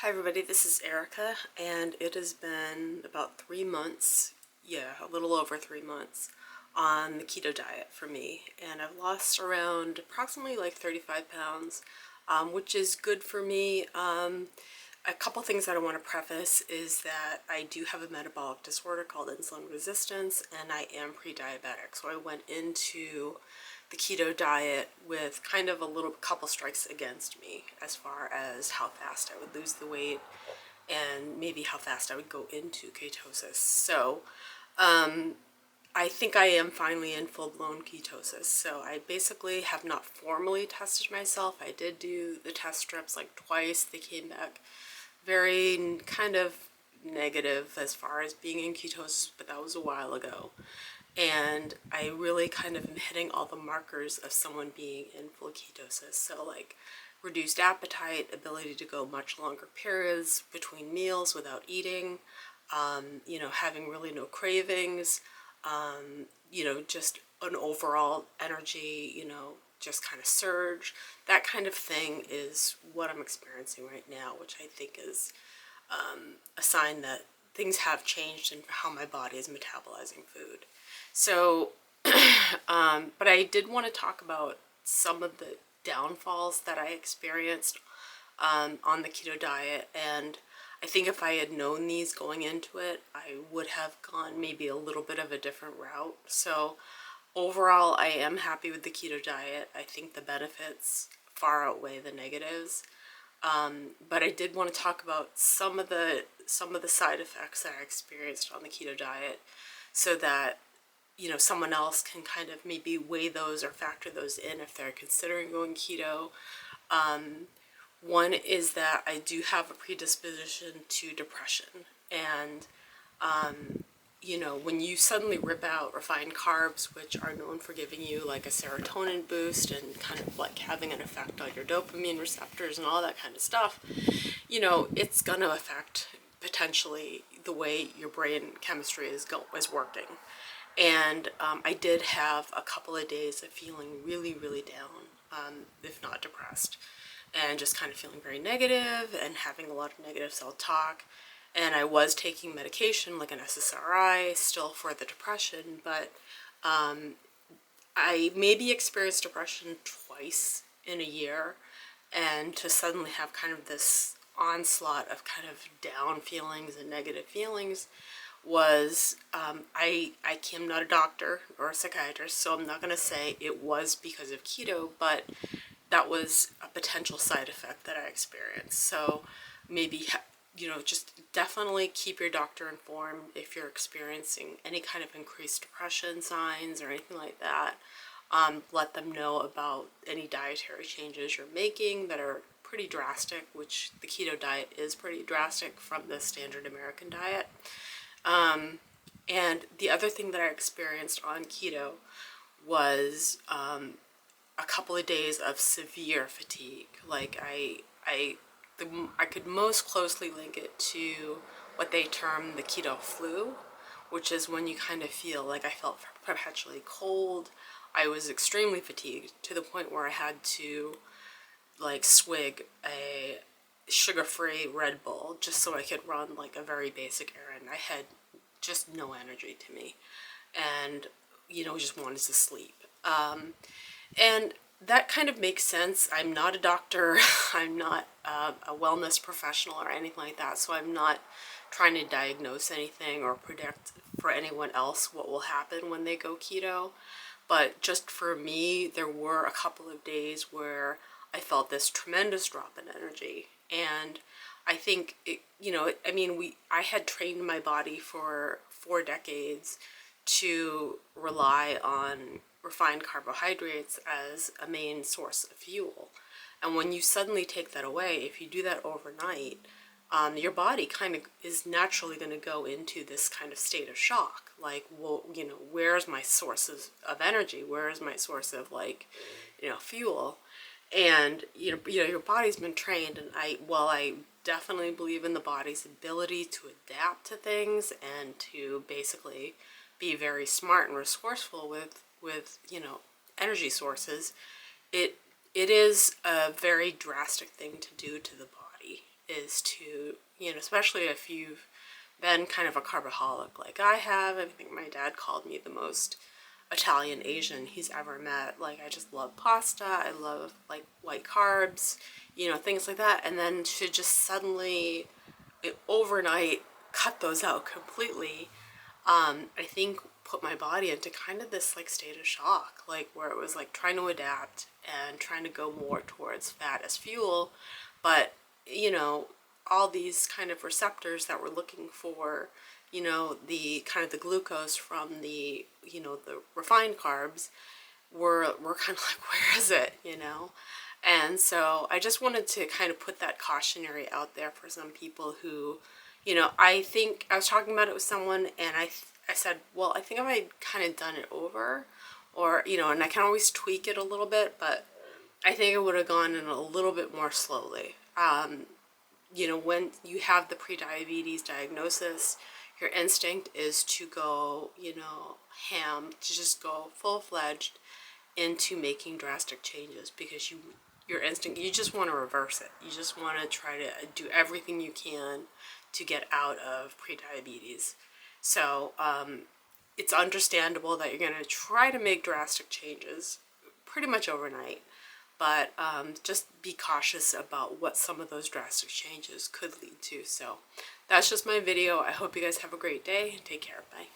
Hi everybody, this is Erica, and it has been about 3 months, a little over 3 months, on the keto diet for me, and I've lost around approximately like 35 pounds, which is good for me. A couple things that I want to preface is that I do have a metabolic disorder called insulin resistance, and I am pre-diabetic, so I went into the keto diet with kind of a little couple strikes against me as far as how fast I would lose the weight and maybe how fast I would go into ketosis. So I think I am finally in full-blown ketosis. So I basically have not formally tested myself. I did do the test strips like twice. They came back very kind of negative as far as being in ketosis, but that was a while ago. And I really kind of am hitting all the markers of someone being in full ketosis. So like reduced appetite, ability to go much longer periods between meals without eating, having really no cravings, just an overall energy, just kind of surge. That kind of thing is what I'm experiencing right now, which I think is a sign that things have changed in how my body is metabolizing food. So, but I did want to talk about some of the downfalls that I experienced on the keto diet, and I think if I had known these going into it, I would have gone maybe a little bit of a different route. So overall, I am happy with the keto diet. I think the benefits far outweigh the negatives. But I did want to talk about some of the side effects that I experienced on the keto diet, so that someone else can kind of maybe weigh those or factor those in if they're considering going keto. One is that I do have a predisposition to depression, and when you suddenly rip out refined carbs, which are known for giving you like a serotonin boost and kind of like having an effect on your dopamine receptors and all that kind of stuff, it's going to affect potentially the way your brain chemistry is working. And I did have a couple of days of feeling really, really down, if not depressed, and just kind of feeling very negative and having a lot of negative self-talk. And I was taking medication like an SSRI still for the depression, but I maybe experienced depression twice in a year, and to suddenly have kind of this onslaught of kind of down feelings and negative feelings was, I am not a doctor or a psychiatrist, so I'm not going to say it was because of keto, but that was a potential side effect that I experienced. So maybe, just definitely keep your doctor informed if you're experiencing any kind of increased depression signs or anything like that. Let them know about any dietary changes you're making that are pretty drastic, which the keto diet is pretty drastic from the standard American diet. And the other thing that I experienced on keto was a couple of days of severe fatigue. Like I could most closely link it to what they term the keto flu, which is when you kind of feel like I felt perpetually cold. I was extremely fatigued to the point where I had to like swig a sugar-free Red Bull just so I could run like a very basic errand. I had just no energy to me, and just wanted to sleep. And that kind of makes sense. I'm not a doctor. I'm not a wellness professional or anything like that, so I'm not trying to diagnose anything or predict for anyone else what will happen when they go keto. But just for me, there were a couple of days where I felt this tremendous drop in energy. And I think, I had trained my body for 4 decades to rely on refined carbohydrates as a main source of fuel. And when you suddenly take that away, if you do that overnight, your body kind of is naturally going to go into this kind of state of shock. Like, well, where's my sources of energy? Where is my source of fuel? And your body's been trained, and I definitely believe in the body's ability to adapt to things and to basically be very smart and resourceful with energy sources. It is a very drastic thing to do to the body, is to, you know, especially if you've been kind of a carboholic like I have. I think my dad called me the most Italian Asian he's ever met. Like, I just love pasta, I love like white carbs, you know, things like that. And then to just suddenly overnight cut those out completely, I think put my body into kind of this like state of shock, like where it was like trying to adapt and trying to go more towards fat as fuel. But, you know, all these kind of receptors that we're looking for, you know, the kind of the glucose from the, you know, the refined carbs, we're kind of like, where is it, you know? And so I just wanted to kind of put that cautionary out there for some people who, you know, I think I was talking about it with someone, and I said, well, I think I might kind of done it over, or, you know, and I can always tweak it a little bit, but I think it would have gone in a little bit more slowly. You know, when you have the prediabetes diagnosis, your instinct is to go, you know, ham, to just go full-fledged into making drastic changes, because your instinct, you just want to reverse it. You just want to try to do everything you can to get out of prediabetes. So it's understandable that you're going to try to make drastic changes pretty much overnight, but just be cautious about what some of those drastic changes could lead to. So that's just my video. I hope you guys have a great day. Take care. Bye.